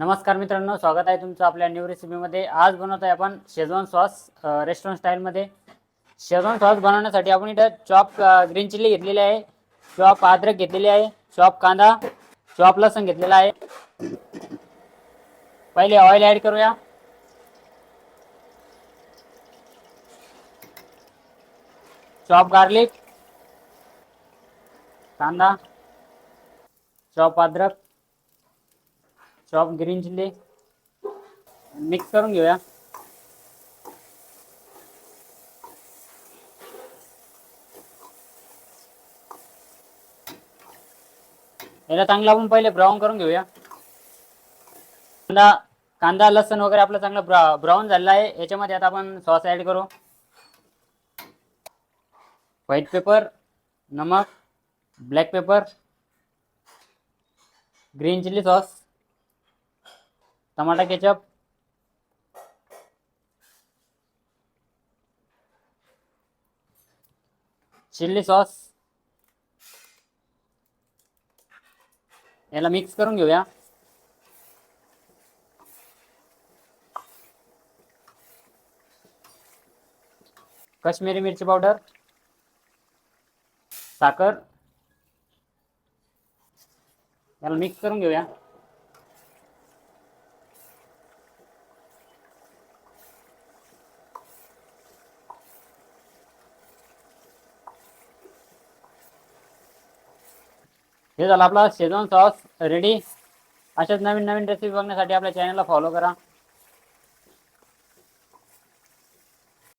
नमस्कार मित्रांनो, स्वागत आहे तुमचं आपल्या न्यू रेसिपीमध्ये। आज बनवत आहे आपण शेजवान सॉस रेस्टॉरंट स्टाईलमध्ये। शेजवान सॉस बनवण्यासाठी आपण इथं चॉप ग्रीन चिली घेतलेली आहे, चॉप अद्रक घेतलेली आहे, चॉप कांदा, चॉप लसूण घेतलेला आहे। पहिले ऑइल ॲड करूया। चॉप गार्लिक, कांदा, चॉप अद्रक, चॉप ग्रीन चिली मिक्स करून घेऊया। याला चांगला आपण पहिले ब्राऊन करून घेऊया। कांदा लसूण वगैरे आपलं चांगलं ब्राऊन झालेला आहे। याच्यामध्ये आता आपण सॉस ॲड करू। व्हाईट पेपर, नमक, black pepper, green chilli sauce, टमाटा केचप, चिल्ली सॉस याला मिक्स करून घेऊया। काश्मीरी मिरची पावडर, साखर याला मिक्स करून घेऊया। हे झालं आपला शेजवान सॉस रेडी। अशाच नवीन नवीन रेसिपी बघण्यासाठी आपल्या चॅनलला फॉलो करा।